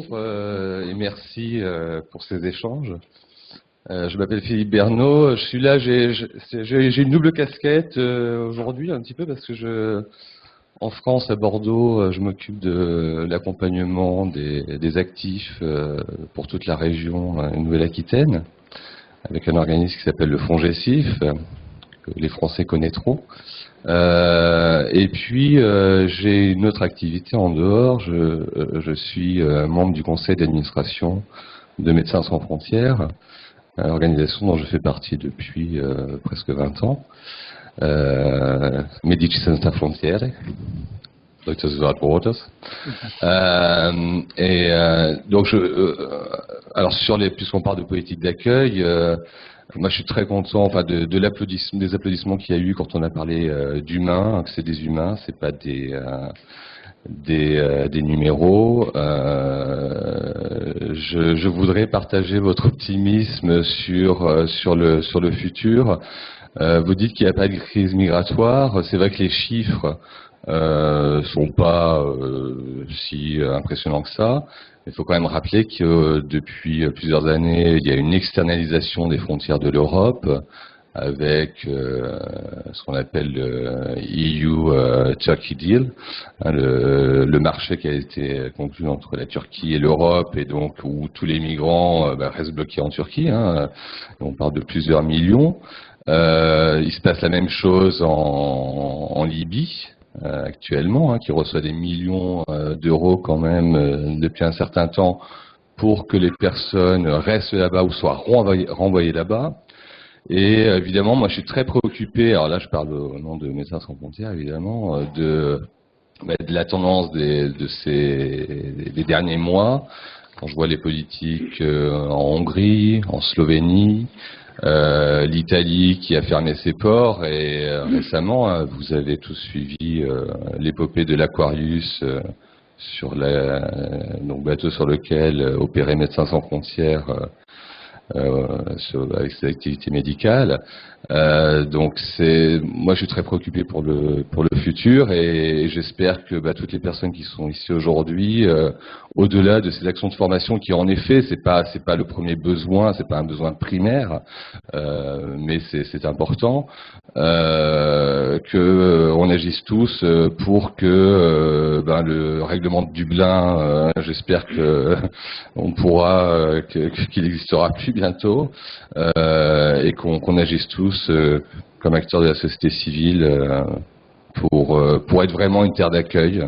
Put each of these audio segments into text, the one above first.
rencontre et merci pour ces échanges. Je m'appelle Philippe Bernot, je suis là, j'ai une double casquette aujourd'hui un petit peu parce que en France, à Bordeaux, je m'occupe de l'accompagnement des actifs pour toute la région Nouvelle-Aquitaine, avec un organisme qui s'appelle le FONGECIF, que les Français connaîtront. Et puis, j'ai une autre activité en dehors, je suis membre du conseil d'administration de Médecins sans frontières, organisation dont je fais partie depuis presque 20 ans. Medici Senza Frontiere, Doctors Without Borders. Donc, alors puisqu'on parle de politique d'accueil, moi je suis très content, enfin, des applaudissements qu'il y a eu quand on a parlé d'humains, que c'est des humains, c'est pas des numéros. Je voudrais partager votre optimisme sur le futur. Vous dites qu'il n'y a pas de crise migratoire. C'est vrai que les chiffres sont pas si impressionnants que ça. Il faut quand même rappeler que depuis plusieurs années, il y a une externalisation des frontières de l'Europe avec ce qu'on appelle le EU-Turkey Deal, hein, le marché qui a été conclu entre la Turquie et l'Europe, et donc où tous les migrants restent bloqués en Turquie. Hein, on parle de plusieurs millions. Il se passe la même chose en Libye actuellement, hein, qui reçoit des millions d'euros quand même depuis un certain temps pour que les personnes restent là-bas ou soient renvoyées là-bas. Et évidemment, moi je suis très préoccupé, alors là je parle au nom de Médecins sans frontières évidemment, de la tendance des derniers mois, quand je vois les politiques en Hongrie, en Slovénie, l'Italie qui a fermé ses ports, et récemment, vous avez tous suivi l'épopée de l'Aquarius sur donc bateau sur lequel opérait Médecins sans frontières avec ses activités médicales. Donc moi je suis très préoccupé pour le futur, et j'espère que toutes les personnes qui sont ici aujourd'hui, au-delà de ces actions de formation qui en effet c'est pas le premier besoin, c'est pas un besoin primaire, mais c'est important, que on agisse tous pour que le règlement de Dublin, j'espère que on pourra qu'il existera plus bientôt, et qu'on agisse tous comme acteurs de la société civile pour être vraiment une terre d'accueil,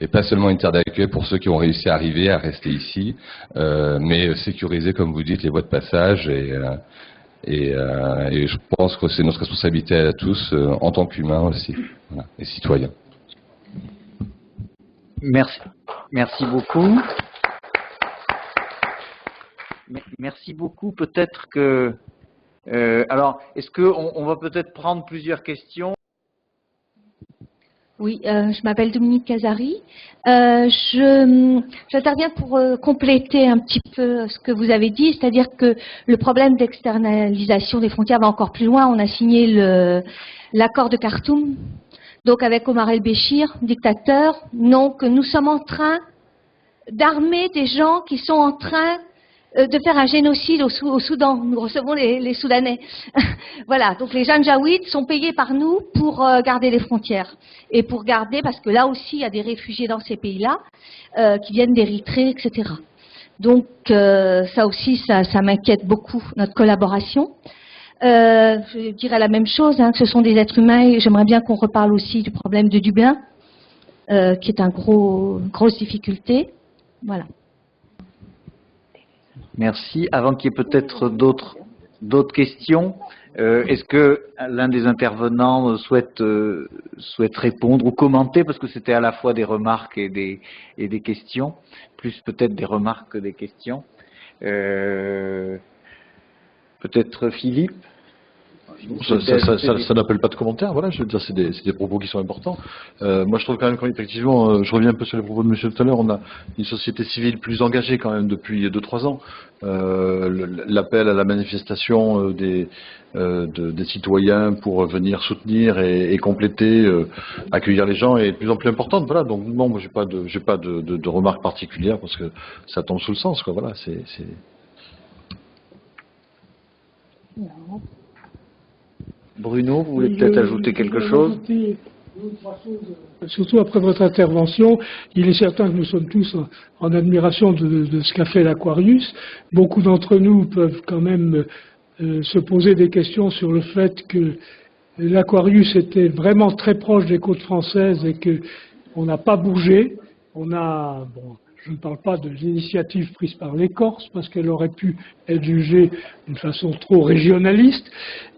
et pas seulement une terre d'accueil pour ceux qui ont réussi à arriver, à rester ici, mais sécuriser, comme vous dites, les voies de passage, et je pense que c'est notre responsabilité à tous en tant qu'humains aussi, voilà, et citoyens. Merci beaucoup. Merci beaucoup. Peut-être que... alors, est-ce qu'on va peut-être prendre plusieurs questions? Oui, je m'appelle Dominique Casari. J'interviens pour compléter un petit peu ce que vous avez dit, c'est-à-dire que le problème d'externalisation des frontières va encore plus loin. On a signé l'accord de Khartoum, donc avec Omar el-Béchir, dictateur. Donc nous sommes en train d'armer des gens qui sont en train de faire un génocide au Soudan. Nous recevons les Soudanais. Voilà, donc les Janjaouides sont payés par nous pour garder les frontières. Et pour garder, parce que là aussi, il y a des réfugiés dans ces pays-là, qui viennent d'Érythrée, etc. Donc ça aussi, ça m'inquiète beaucoup, notre collaboration. Je dirais la même chose, hein, que ce sont des êtres humains, et j'aimerais bien qu'on reparle aussi du problème de Dublin, qui est une grosse difficulté. Voilà. Merci. Avant qu'il y ait peut-être d'autres questions, est-ce que l'un des intervenants souhaite répondre ou commenter, parce que c'était à la fois des remarques et des questions, plus peut-être des remarques que des questions. Peut-être Philippe? Ça n'appelle pas de commentaires, voilà, je veux dire, c'est des propos qui sont importants. Moi, je trouve quand même qu'effectivement, je reviens un peu sur les propos de monsieur tout à l'heure, on a une société civile plus engagée quand même depuis 2-3 ans. L'appel à la manifestation des citoyens pour venir soutenir et compléter, accueillir les gens est de plus en plus importante. Voilà, donc non, moi, j'ai pas de remarques particulières parce que ça tombe sous le sens, quoi. Voilà, c'est. Bruno, vous voulez peut-être ajouter quelque chose? Surtout après votre intervention, il est certain que nous sommes tous en admiration de ce qu'a fait l'Aquarius. Beaucoup d'entre nous peuvent quand même se poser des questions sur le fait que l'Aquarius était vraiment très proche des côtes françaises et qu'on n'a pas bougé. Je ne parle pas de l'initiative prise par les Corses, parce qu'elle aurait pu être jugée d'une façon trop régionaliste,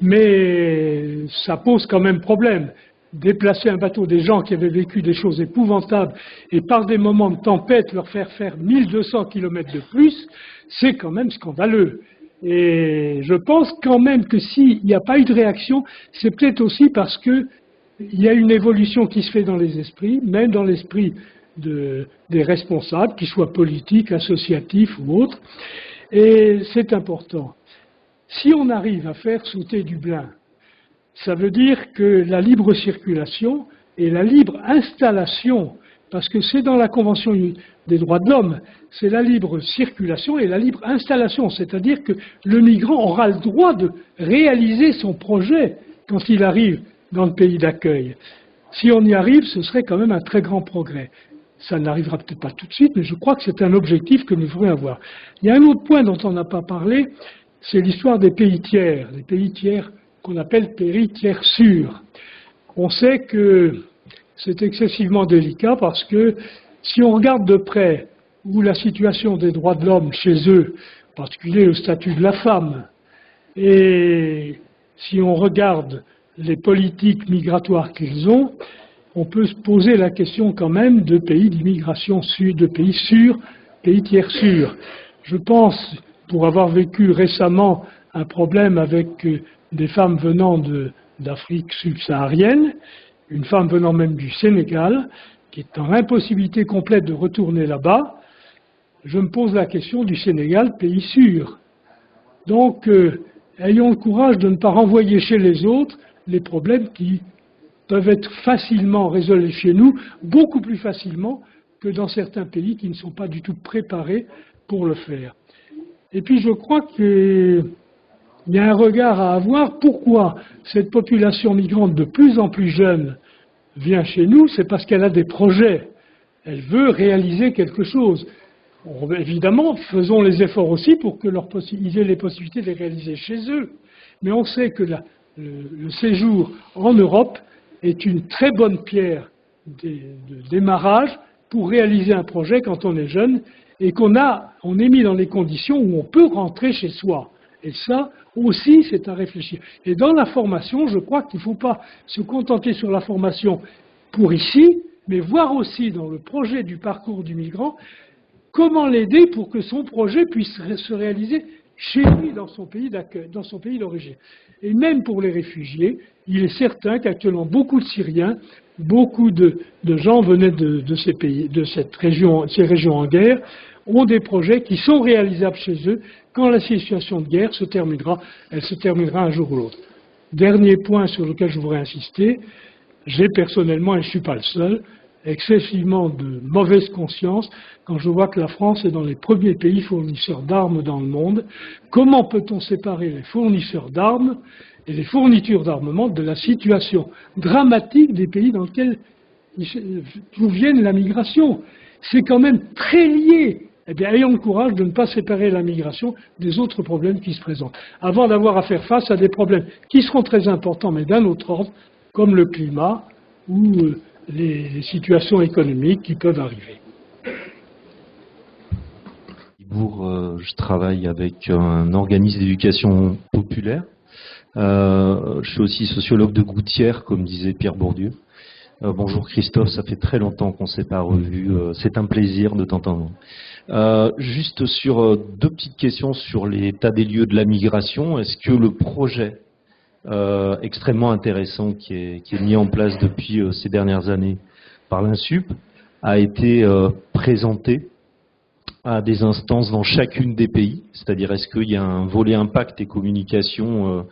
mais ça pose quand même problème. Déplacer un bateau des gens qui avaient vécu des choses épouvantables et par des moments de tempête leur faire 1200 km de plus, c'est quand même scandaleux. Et je pense quand même que s'il n'y a pas eu de réaction, c'est peut-être aussi parce qu'il y a une évolution qui se fait dans les esprits, même dans l'esprit des responsables, qu'ils soient politiques, associatifs ou autres, et c'est important. Si on arrive à faire sauter Dublin, ça veut dire que la libre circulation et la libre installation, parce que c'est dans la Convention des droits de l'homme, c'est la libre circulation et la libre installation, c'est-à-dire que le migrant aura le droit de réaliser son projet quand il arrive dans le pays d'accueil. Si on y arrive, ce serait quand même un très grand progrès. Ça n'arrivera peut-être pas tout de suite, mais je crois que c'est un objectif que nous devrions avoir. Il y a un autre point dont on n'a pas parlé, c'est l'histoire des pays tiers, les pays tiers qu'on appelle pays tiers sûrs. On sait que c'est excessivement délicat parce que si on regarde de près où la situation des droits de l'homme chez eux, en particulier le statut de la femme, et si on regarde les politiques migratoires qu'ils ont, on peut se poser la question quand même de pays d'immigration sûrs, de pays sûrs, pays tiers sûrs. Je pense, pour avoir vécu récemment un problème avec des femmes venant d'Afrique subsaharienne, une femme venant même du Sénégal, qui est dans l'impossibilité complète de retourner là-bas, je me pose la question du Sénégal, pays sûr. Donc, ayons le courage de ne pas renvoyer chez les autres les problèmes qui peuvent être facilement résolus chez nous, beaucoup plus facilement que dans certains pays qui ne sont pas du tout préparés pour le faire. Et puis je crois qu'il y a un regard à avoir. Pourquoi cette population migrante de plus en plus jeune vient chez nous? C'est parce qu'elle a des projets. Elle veut réaliser quelque chose. Évidemment, faisons les efforts aussi pour qu'ils aient les possibilités de les réaliser chez eux. Mais on sait que le séjour en Europe est une très bonne pierre de démarrage pour réaliser un projet quand on est jeune et qu'on est mis dans les conditions où on peut rentrer chez soi. Et ça aussi, c'est à réfléchir. Et dans la formation, je crois qu'il ne faut pas se contenter sur la formation pour ici, mais voir aussi dans le projet du parcours du migrant comment l'aider pour que son projet puisse se réaliser chez lui, dans son pays d'accueil, dans son pays d'origine. Et même pour les réfugiés, il est certain qu'actuellement beaucoup de Syriens, beaucoup de gens venaient de ces pays, de ces régions en guerre, ont des projets qui sont réalisables chez eux quand la situation de guerre se terminera. Elle se terminera un jour ou l'autre. Dernier point sur lequel je voudrais insister, j'ai personnellement, et je ne suis pas le seul, excessivement de mauvaise conscience quand je vois que la France est dans les premiers pays fournisseurs d'armes dans le monde. Comment peut-on séparer les fournisseurs d'armes et les fournitures d'armement de la situation dramatique des pays dans lesquels d'où viennent la migration? C'est quand même très lié. Eh bien, ayons le courage de ne pas séparer la migration des autres problèmes qui se présentent, avant d'avoir à faire face à des problèmes qui seront très importants, mais d'un autre ordre, comme le climat ou les situations économiques qui peuvent arriver. Je travaille avec un organisme d'éducation populaire. Je suis aussi sociologue de gouttière, comme disait Pierre Bourdieu. Bonjour Christophe, ça fait très longtemps qu'on ne s'est pas revus. C'est un plaisir de t'entendre. Juste sur deux petites questions sur l'état des lieux de la migration. Est-ce que le projet extrêmement intéressant qui est mis en place depuis ces dernières années par l'INSUP a été présenté à des instances dans chacune des pays, c'est-à-dire est-ce qu'il y a un volet impact et communication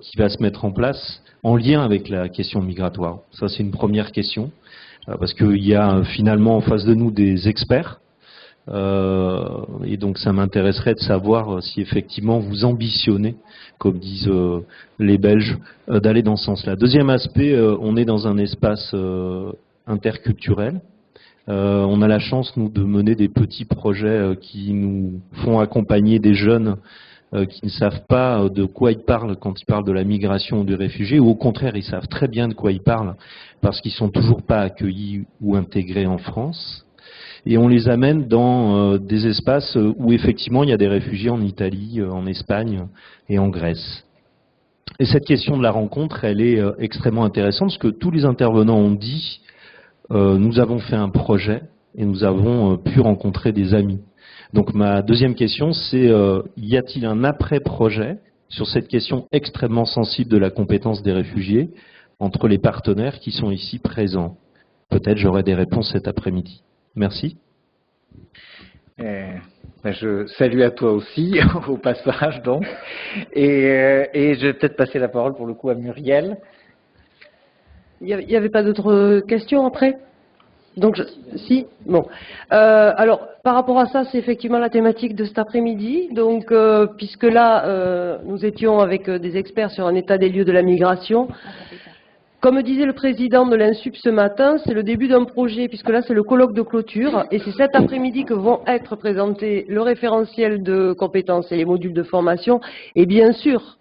qui va se mettre en place en lien avec la question migratoire. Ça, c'est une première question, parce qu'il y a finalement en face de nous des experts, et donc ça m'intéresserait de savoir si effectivement vous ambitionnez, comme disent les Belges, d'aller dans ce sens-là. Deuxième aspect, on est dans un espace interculturel. On a la chance, nous, de mener des petits projets qui nous font accompagner des jeunes qui ne savent pas de quoi ils parlent quand ils parlent de la migration ou des réfugiés, ou au contraire, ils savent très bien de quoi ils parlent parce qu'ils sont toujours pas accueillis ou intégrés en France. Et on les amène dans des espaces où effectivement il y a des réfugiés en Italie, en Espagne et en Grèce. Et cette question de la rencontre, elle est extrêmement intéressante parce que tous les intervenants ont dit nous avons fait un projet et nous avons pu rencontrer des amis. Donc ma deuxième question, c'est y a-t-il un après-projet sur cette question extrêmement sensible de la compétence des réfugiés entre les partenaires qui sont ici présents? Peut-être j'aurai des réponses cet après-midi. Merci. Je salue à toi aussi, au passage donc. Et je vais peut-être passer la parole pour le coup à Muriel. Il n'y avait pas d'autres questions après? Donc, si, bon. Alors, par rapport à ça, c'est effectivement la thématique de cet après-midi. Donc, puisque là, nous étions avec des experts sur un état des lieux de la migration. Comme disait le président de l'INSUP ce matin, c'est le début d'un projet, puisque là, c'est le colloque de clôture. Et c'est cet après-midi que vont être présentés le référentiel de compétences et les modules de formation. Et bien sûr,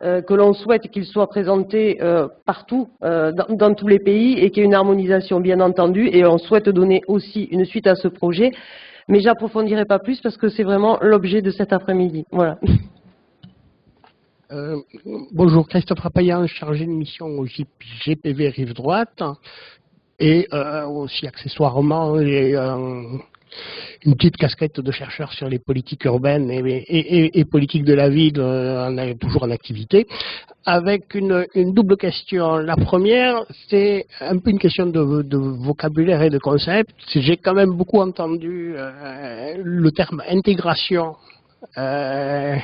que l'on souhaite qu'il soit présenté partout, dans tous les pays, et qu'il y ait une harmonisation bien entendu, et on souhaite donner aussi une suite à ce projet, mais j'approfondirai pas plus parce que c'est vraiment l'objet de cet après-midi. Voilà. Bonjour, Christophe Rapaillan, chargé de mission au GPV Rive Droite, et aussi accessoirement j'ai une petite casquette de chercheur sur les politiques urbaines et politiques de la ville, toujours en activité, avec une double question. La première, c'est un peu une question de vocabulaire et de concept. J'ai quand même beaucoup entendu le terme intégration. À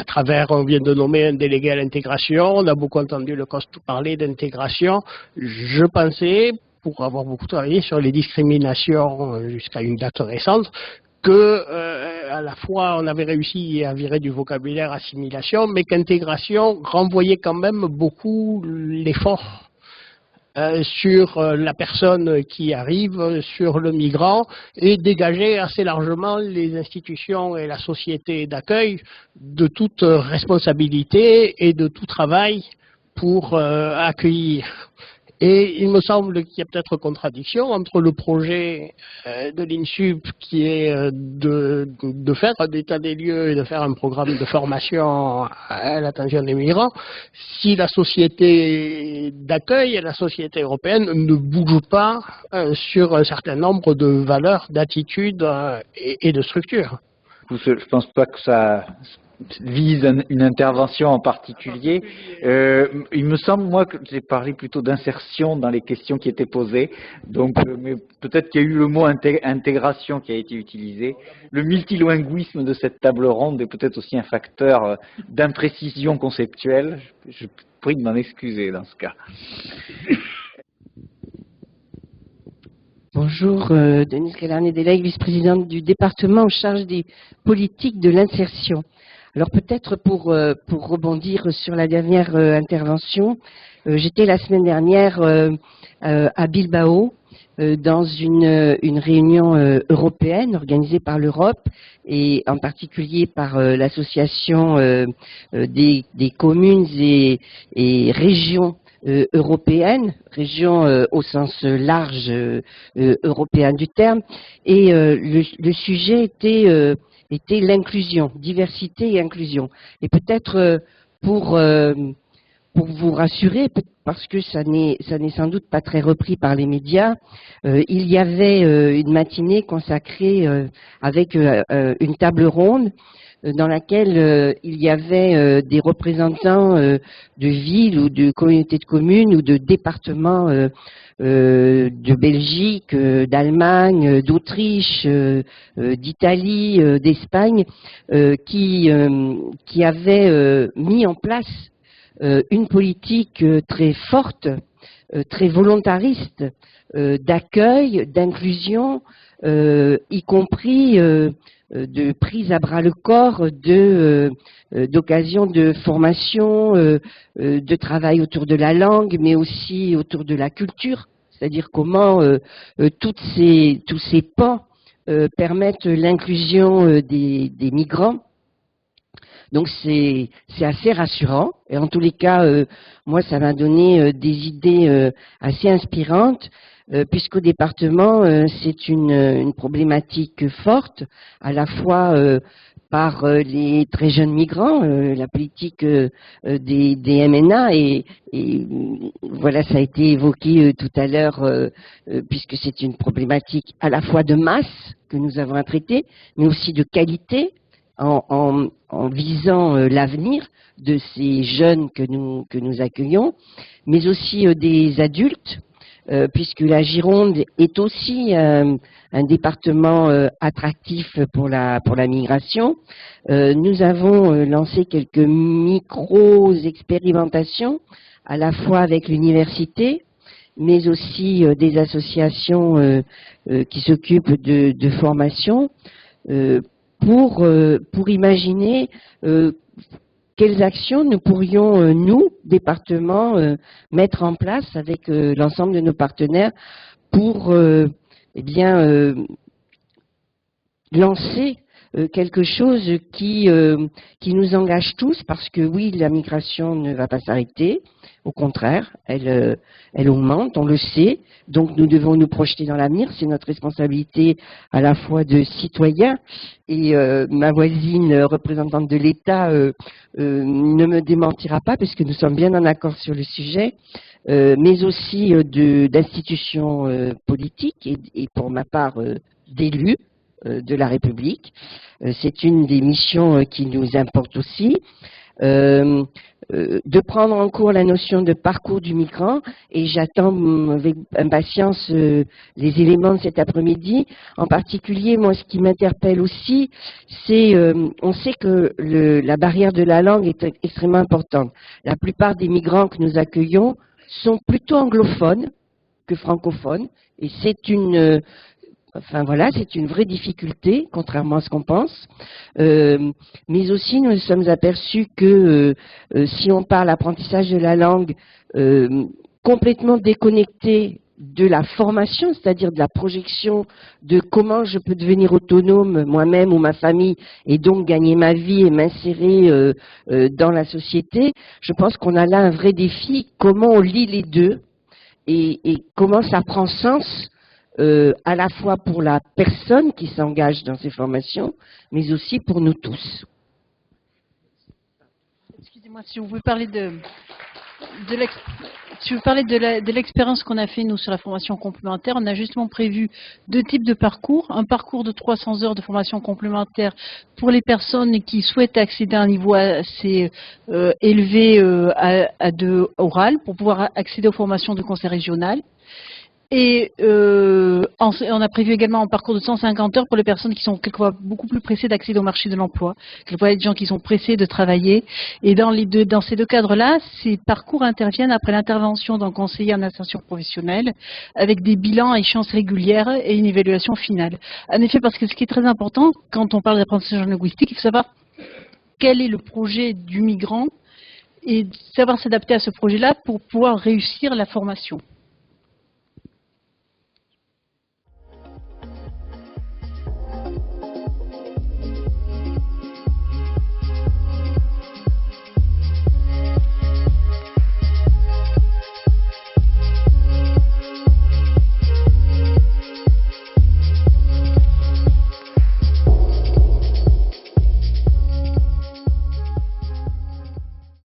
travers, on vient de nommer un délégué à l'intégration, on a beaucoup entendu le COST parler d'intégration. Je pensais, pour avoir beaucoup travaillé sur les discriminations jusqu'à une date récente, que à la fois on avait réussi à virer du vocabulaire assimilation, mais qu'intégration renvoyait quand même beaucoup l'effort sur la personne qui arrive, sur le migrant, et dégager assez largement les institutions et la société d'accueil de toute responsabilité et de tout travail pour accueillir. Et il me semble qu'il y a peut-être contradiction entre le projet de l'INSUP qui est de faire un état des lieux et de faire un programme de formation à l'attention des migrants, si la société d'accueil et la société européenne ne bougent pas sur un certain nombre de valeurs, d'attitudes et de structures. Je pense pas que ça vise une intervention en particulier. Il me semble, moi, que j'ai parlé plutôt d'insertion dans les questions qui étaient posées. Donc, mais peut-être qu'il y a eu le mot intégration qui a été utilisé. Le multilinguisme de cette table ronde est peut-être aussi un facteur d'imprécision conceptuelle. Je prie de m'en excuser dans ce cas. Bonjour, Denise Galarné-Delaye, vice-présidente du département en charge des politiques de l'insertion. Alors peut-être pour rebondir sur la dernière intervention, j'étais la semaine dernière à Bilbao dans une réunion européenne organisée par l'Europe et en particulier par l'association des communes et régions européenne, région au sens large européen du terme, et le sujet était l'inclusion, diversité et inclusion. Et peut-être pour vous rassurer, parce que ça n'est sans doute pas très repris par les médias, il y avait une matinée consacrée avec une table ronde dans laquelle il y avait des représentants de villes ou de communautés de communes ou de départements de Belgique, d'Allemagne, d'Autriche, d'Italie, d'Espagne, qui avaient mis en place une politique très forte, très volontariste d'accueil, d'inclusion, y compris de prise à bras le corps d'occasions de formation, de travail autour de la langue, mais aussi autour de la culture, c'est-à-dire comment tous ces pans permettent l'inclusion des migrants. Donc c'est assez rassurant, et en tous les cas, moi ça m'a donné des idées assez inspirantes, puisqu'au département c'est une problématique forte, à la fois par les très jeunes migrants, la politique des MNA, et voilà, ça a été évoqué tout à l'heure, puisque c'est une problématique à la fois de masse que nous avons à traiter, mais aussi de qualité, en visant l'avenir de ces jeunes que nous accueillons, mais aussi des adultes, puisque la Gironde est aussi un département attractif pour la migration. Nous avons lancé quelques micro-expérimentations, à la fois avec l'université, mais aussi des associations qui s'occupent de formation, pour imaginer quelles actions nous pourrions, nous, département, mettre en place avec l'ensemble de nos partenaires pour lancer quelque chose qui nous engage tous, parce que oui, la migration ne va pas s'arrêter, au contraire, elle augmente, on le sait, donc nous devons nous projeter dans l'avenir, c'est notre responsabilité à la fois de citoyens, et ma voisine représentante de l'État ne me démentira pas, puisque nous sommes bien en accord sur le sujet, mais aussi d'institutions politiques et pour ma part d'élus de la République. C'est une des missions qui nous importe aussi. De prendre en cours la notion de parcours du migrant, et j'attends avec impatience les éléments de cet après-midi. En particulier, moi, ce qui m'interpelle aussi, c'est on sait que la barrière de la langue est extrêmement importante. La plupart des migrants que nous accueillons sont plutôt anglophones que francophones, et c'est une vraie difficulté, contrairement à ce qu'on pense. Mais aussi, nous nous sommes aperçus que si on parle apprentissage de la langue complètement déconnecté de la formation, c'est-à-dire de la projection de comment je peux devenir autonome moi-même ou ma famille, et donc gagner ma vie et m'insérer dans la société, je pense qu'on a là un vrai défi, comment on lie les deux, et comment ça prend sens à la fois pour la personne qui s'engage dans ces formations, mais aussi pour nous tous. Excusez-moi, si vous pouvez parler de l'expérience qu'on a fait, nous, sur la formation complémentaire, on a justement prévu 2 types de parcours. Un parcours de 300 heures de formation complémentaire pour les personnes qui souhaitent accéder à un niveau assez élevé de oral, pour pouvoir accéder aux formations de conseil régional. Et on a prévu également un parcours de 150 heures pour les personnes qui sont quelquefois beaucoup plus pressées d'accéder au marché de l'emploi. Quelquefois, il y a des gens qui sont pressés de travailler. Et dans ces 2 cadres-là, ces parcours interviennent après l'intervention d'un conseiller en insertion professionnelle, avec des bilans à échéance régulière et une évaluation finale. En effet, parce que ce qui est très important, quand on parle d'apprentissage linguistique, il faut savoir quel est le projet du migrant et savoir s'adapter à ce projet-là pour pouvoir réussir la formation.